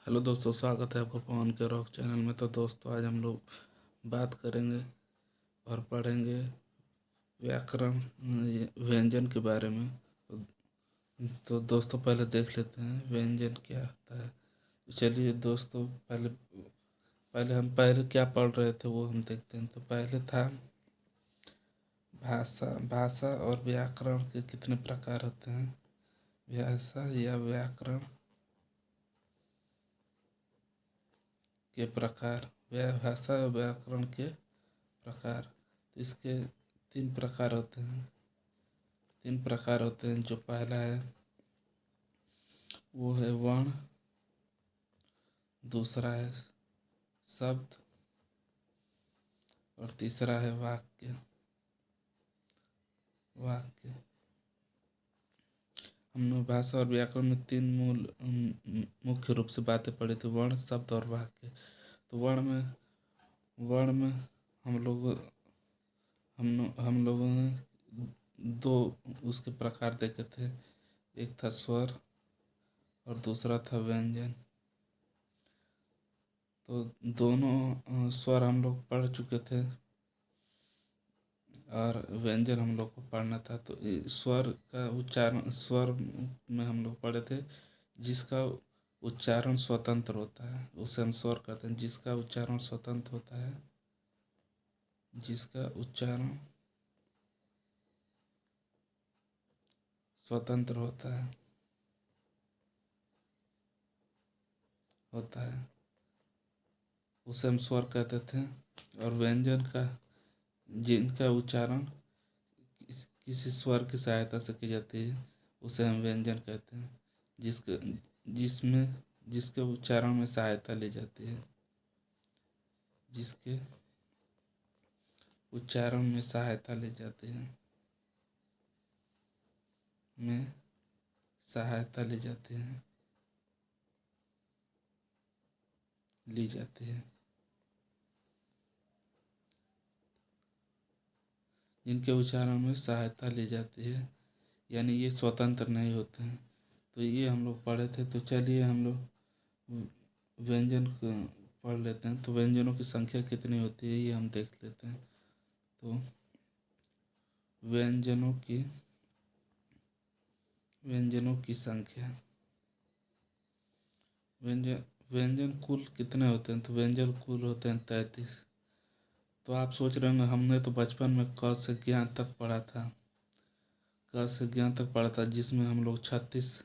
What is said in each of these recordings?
Hello दोस्तों, स्वागत है आपका पवन के रॉक चैनल में। तो दोस्तों, आज हम लोग बात करेंगे और पढ़ेंगे व्याकरण व्यंजन के बारे में। तो दोस्तों, पहले देख लेते हैं व्यंजन क्या होता है। तो चलिए दोस्तों, पहले पहले हम पहले क्या पढ़ रहे थे वो हम देखते हैं। तो पहले था भाषा। भाषा और व्याकरण के कितने प्रकार होते हैं। भाषा या व्याकरण के प्रकार, भाषा और व्याकरण के प्रकार। तो इसके तीन प्रकार होते हैं। जो पहला है वो है वर्ण, दूसरा है शब्द और तीसरा है वाक्य। वाक्य हमने भाषा और व्याकरण में तीन मूल मुख्य रूप से बातें पढ़ी थी: वर्ण, शब्द और वाक्य। तो वर्ण में हम लोग हम लोगों ने दो उसके प्रकार देखे थे। एक था स्वर और दूसरा था व्यंजन। तो दोनों स्वर हम लोग पढ़ चुके थे और व्यंजन हम लोग को पढ़ना था। तो स्वर का उच्चारण, स्वर में हम लोग पढ़े थे जिसका उच्चारण स्वतंत्र होता है उसे हम स्वर कहते हैं। जिसका उच्चारण स्वतंत्र होता है, जिसका उच्चारण स्वतंत्र होता है उसे हम स्वर कहते थे। और व्यंजन का, जिनका उच्चारण किसी स्वर की सहायता से की जाती है, उसे हम व्यंजन कहते हैं। जिसके जिसमें जिसके उच्चारण में सहायता ली जाती है, जिसके उच्चारण में सहायता ली जाती है, में सहायता ली जाती है। जिनके उच्चारण में सहायता ली जाती है, यानी ये स्वतंत्र नहीं होते हैं। तो ये हम लोग पढ़े थे। तो चलिए हम लोग व्यंजन को पढ़ लेते हैं। तो व्यंजनों की संख्या कितनी होती है ये हम देख लेते हैं। तो व्यंजनों की व्यंजनों की संख्या, व्यंजन व्यंजन कुल कितने होते हैं। तो व्यंजन कुल होते हैं 33। तो आप सोच रहे होंगे, हमने तो बचपन में क से ज्ञान तक पढ़ा था। क से ज्ञान तक पढ़ा था जिसमें हम लोग 36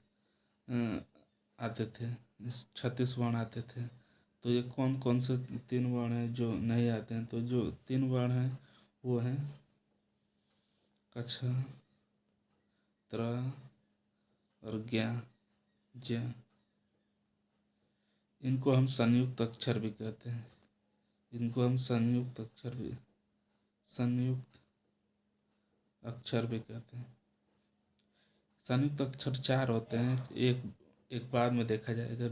आते थे, 36 वर्ण आते थे। तो ये कौन कौन से तीन वर्ण हैं जो नहीं आते हैं। तो जो तीन वर्ण हैं वो हैं कछ, त्र और ज्ञा, ज्ञ। इनको हम संयुक्त अक्षर भी कहते हैं। इनको हम संयुक्त अक्षर भी कहते हैं। संयुक्त अक्षर चार होते हैं। एक एक बाद में देखा जाएगा।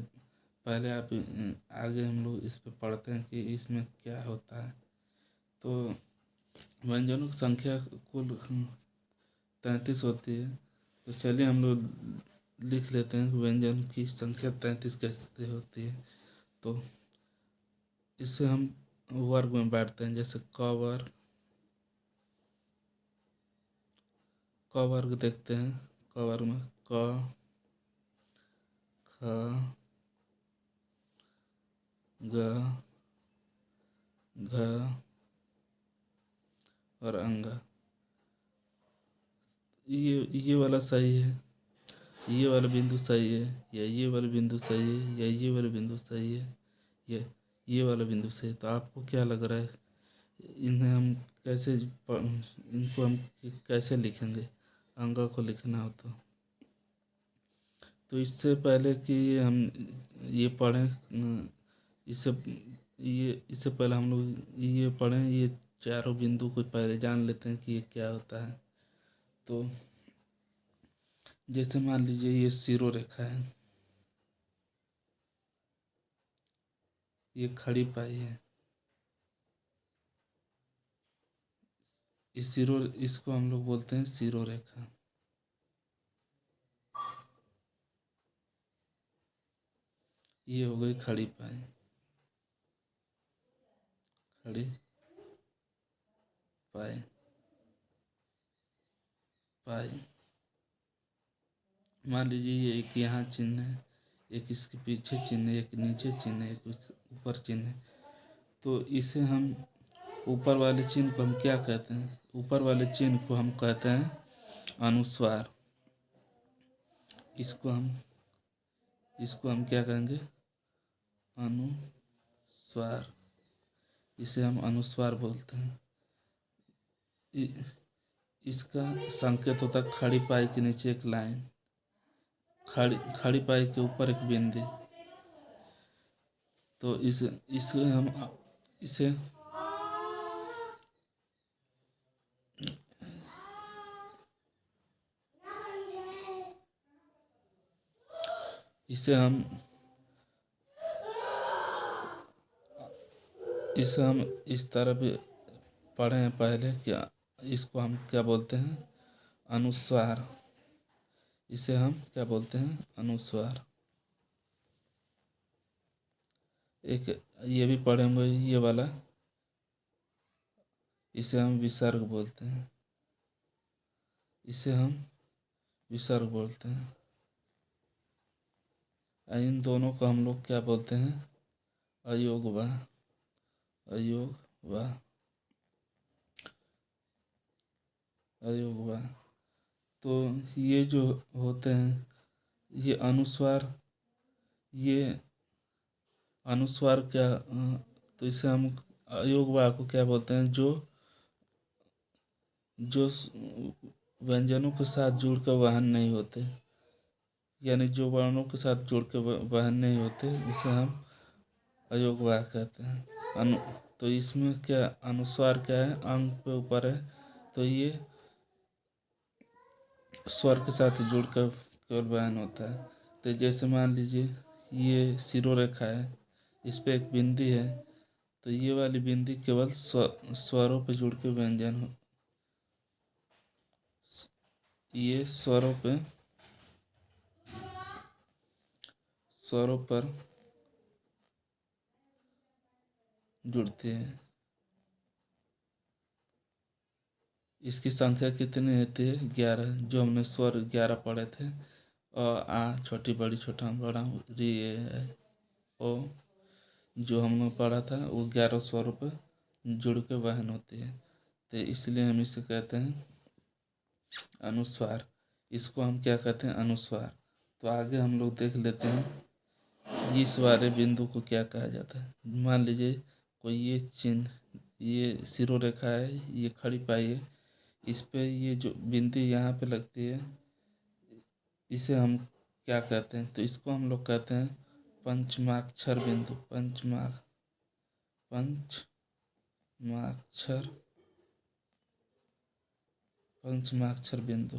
पहले आप आगे हम लोग इस पे पढ़ते हैं कि इसमें क्या होता है। तो व्यंजनों की संख्या कुल 33 होती है। तो चलिए हम लोग लिख लेते हैं कि व्यंजन की संख्या 33 कैसे होती है। तो इसे हम वर्ग में बांटते हैं। जैसे क वर्ग देखते हैं। क वर्ग में क, ख, ग, घ और अंग। ये वाला सही है, ये वाला बिंदु सही है, या ये वाला बिंदु सही है, या ये वाला बिंदु सही है, या ये वाला बिंदु सही है। तो आपको क्या लग रहा है, इन्हें हम इनको हम कैसे लिखेंगे अंग को लिखना हो तो इससे पहले कि हम ये पढ़ें, इससे इससे पहले हम लोग ये पढ़ें, ये चारों बिंदु को पहले जान लेते हैं कि ये क्या होता है। तो जैसे मान लीजिए ये शिरो रेखा है, ये खड़ी पाई है। इसको हम लोग बोलते हैं शिरो रेखा। ये हो गई खड़ी पाई। खड़ी पाई पाई। मान लीजिए ये एक यहाँ चिन्ह है, एक इसके पीछे चिन्ह है, एक नीचे चिन्ह है, एक ऊपर चिन्ह है। तो इसे हम ऊपर वाले चिन्ह को हम क्या कहते हैं? ऊपर वाले चिन्ह को हम कहते हैं अनुस्वार। इसको हम क्या कहेंगे? अनुस्वार। इसे हम अनुस्वार बोलते हैं। इसका संकेत होता है खड़ी पाई के नीचे एक लाइन, खड़ी पाई के ऊपर एक बिंदी। तो इसे हम इसे इसे हम इस तरह भी पढ़े हैं पहले। क्या इसको हम क्या बोलते हैं? अनुस्वार। इसे हम क्या बोलते हैं? अनुस्वार। एक ये भी पढ़े होंगे ये वाला, इसे हम विसर्ग बोलते हैं। इसे हम विसर्ग बोलते हैं। इन दोनों को हम लोग क्या बोलते हैं? अयोगवा। अयोगवा। अयोगवा। तो ये जो होते हैं ये अनुस्वार, ये अनुस्वार क्या तो इसे हम अयोगवा को क्या बोलते हैं? जो व्यंजनों के साथ जुड़कर वहन नहीं होते, यानी जो वर्णों के साथ जुड़कर वहन नहीं होते, उसे हम अयोगवाह कहते हैं। तो इसमें क्या अनुस्वार क्या है? अंग पे ऊपर है, तो ये स्वर के साथ जुड़कर केवल बयान होता है। तो जैसे मान लीजिए ये सिरोरेखा है, इस पे एक बिंदी है, तो ये वाली बिंदी केवल स्वरों पे जुड़ के व्यंजन हो, ये स्वरों पर जुड़ती है। इसकी संख्या कितनी होती है? 11, जो हमने स्वर 11 पढ़े थे। आ छोटी बड़ी छोटा बड़ा री ए ओ, जो हमने पढ़ा था वो 11 स्वरों पर जुड़ के वहन होती है। तो इसलिए हम इसे कहते हैं अनुस्वार। इसको हम क्या कहते हैं? अनुस्वार। तो आगे हम लोग देख लेते हैं इस वाले बिंदु को क्या कहा जाता है। मान लीजिए कोई ये चिन्ह, ये सिरोरेखा है, ये खड़ी पाई है, इस पे ये जो बिंदी यहाँ पे लगती है, इसे हम क्या कहते हैं? तो इसको हम लोग कहते हैं पंचमाक्षर बिंदु। पंचमाक्षर पंचमाक्षर बिंदु।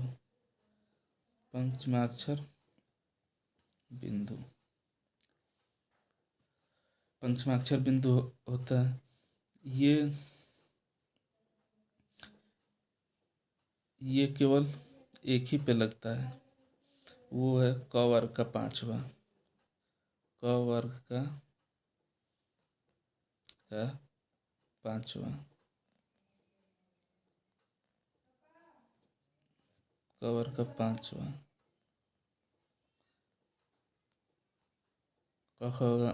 पंचमाक्षर बिंदु। पंचमाक्षर बिंदु होता है ये केवल एक ही पे लगता है, वो है क वर्ग का 5वां। क वर्ग का 5वां। क वर्ग का 5वां। क होगा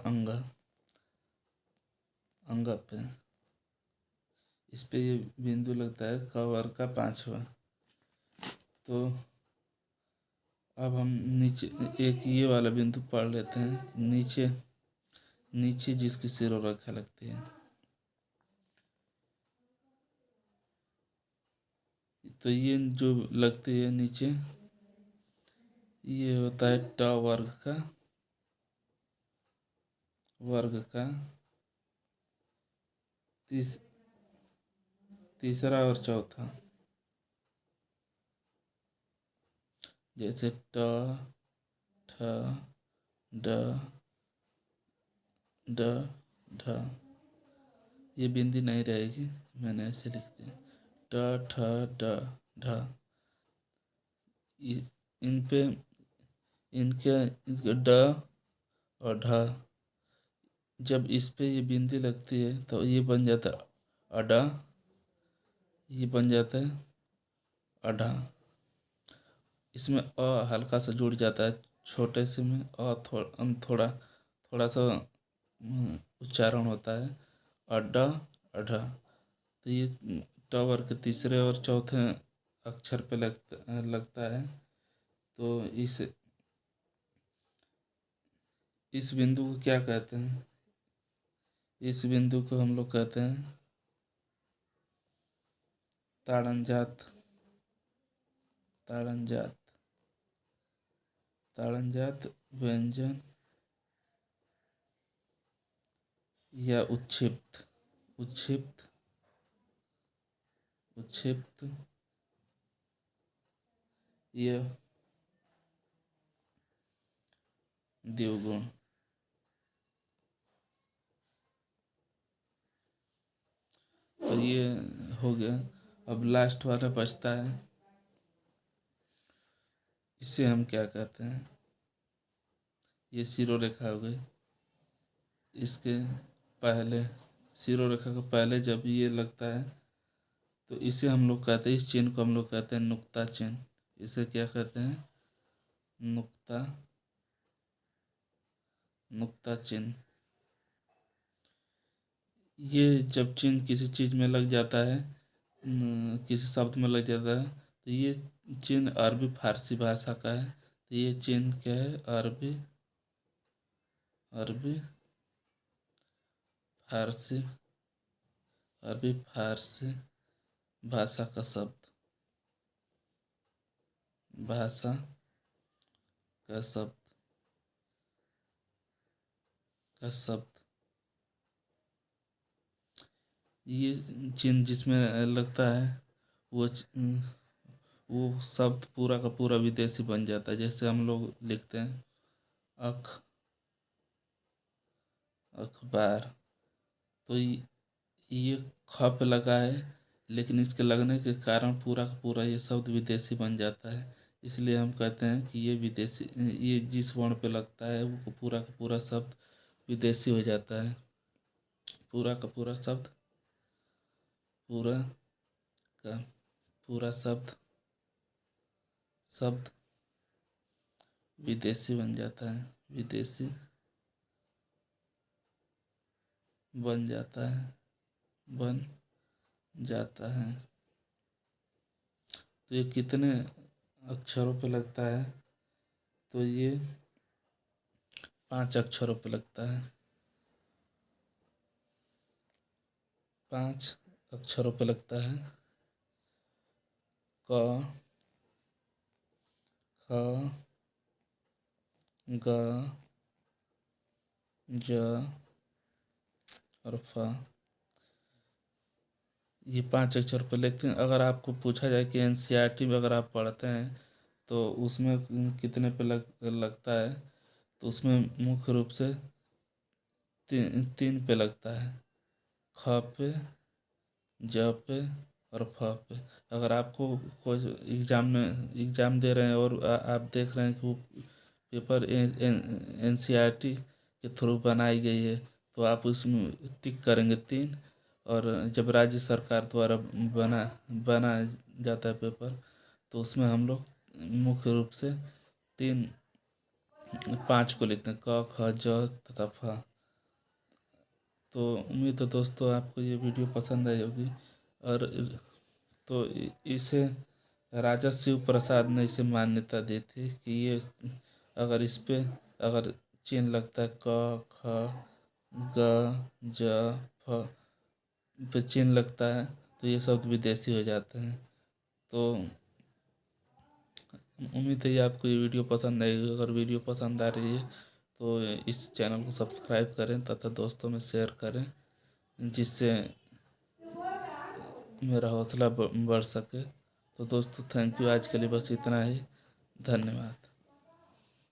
अंग पे, इस पे ये बिंदु लगता है क वर्ग का 5वां। तो अब हम नीचे एक ये वाला बिंदु पढ़ लेते हैं। नीचे जिसकी सिरोरेखा लगती है, तो ये जो लगती है नीचे, ये होता है ट वर्ग का तीसरा और चौथा। जैसे ट, ठ, ड, ड, ढ। ये बिंदी नहीं रहेगी, मैंने ऐसे लिख दिया ट, ठ, ड, ढ। इन पे इनके ड अढ़। जब इस पे ये बिंदी लगती है तो ये बन जाता है अडा, ये बन जाता है अढ़ा। इसमें अ हल्का सा जुड़ जाता है, छोटे से में थोड़ा थोड़ा सा उच्चारण होता है अड्डा अढ़ा। तो ये टावर के तीसरे और चौथे अक्षर पे लगता है। तो इस बिंदु को क्या कहते हैं? इस बिंदु को हम लोग कहते हैं ताड़नजात। ताड़नजात, ताड़नजात व्यंजन या उच्छिप्त, उच्छिप्त, उच्छिप्त या द्विगुण। तो ये हो गया। अब लास्ट वाला बचता है, इसे हम क्या कहते हैं? ये शिरोरेखा हो गई। इसके पहले, शिरोरेखा के पहले जब ये लगता है तो इसे हम लोग कहते हैं, इस चिन्ह को हम लोग कहते हैं नुक्ता चिन्ह। इसे क्या कहते हैं? नुक्ता, नुक्ता चिन्ह। ये जब चिन्ह किसी चीज में लग जाता है, किसी शब्द में लग जाता है, तो ये चिन्ह अरबी फारसी भाषा का है। तो ये चिन्ह क्या है? अरबी, अरबी फारसी, अरबी फारसी भाषा का शब्द, भाषा का शब्द, का शब्द। ये चिन्ह जिसमें लगता है वो वो शब्द पूरा का पूरा विदेशी बन जाता है। जैसे हम लोग लिखते हैं अख, अखबार। तो ये ख पे लगा है, लेकिन इसके लगने के कारण पूरा का पूरा ये शब्द विदेशी बन जाता है। इसलिए हम कहते हैं कि ये विदेशी, ये जिस वर्ण पे लगता है वो पूरा का पूरा शब्द विदेशी हो जाता है। पूरा का पूरा शब्द, पूरा का पूरा शब्द, शब्द विदेशी बन जाता है, विदेशी बन जाता है, बन जाता है। तो ये कितने अक्षरों पे लगता है? तो ये 5 अक्षरों पे लगता है। 5 अक्षरों पे लगता है। क, ख, ग, ज और फ। ये 5 अक्षर पे लिखते हैं। अगर आपको पूछा जाए कि एनसीईआरटी में अगर आप पढ़ते हैं तो उसमें कितने पे लगता है, तो उसमें मुख्य रूप से 3 पे लगता है। ख पे, ज पे और फ पे। अगर आपको कोई एग्ज़ाम दे रहे हैं और आप देख रहे हैं कि वो पेपर एनसीईआरटी के थ्रू बनाई गई है, तो आप उसमें टिक करेंगे 3। और जब राज्य सरकार द्वारा बना जाता है पेपर, तो उसमें हम लोग मुख्य रूप से 5 को लिखते हैं, क ख ज तथा फ। तो उम्मीद है दोस्तों आपको ये वीडियो पसंद आई होगी। और तो इसे राजा शिव प्रसाद ने इसे मान्यता दी थी कि ये अगर इस पे अगर चिन्ह लगता है क ख ग ज फ पे चिन्ह लगता है तो ये शब्द विदेशी हो जाते हैं। तो उम्मीद है ये आपको ये वीडियो पसंद आएगी। अगर वीडियो पसंद आ रही है तो इस चैनल को सब्सक्राइब करें तथा दोस्तों में शेयर करें, जिससे मेरा हौसला बढ़ सके। तो दोस्तों थैंक यू, आज के लिए बस इतना ही। धन्यवाद।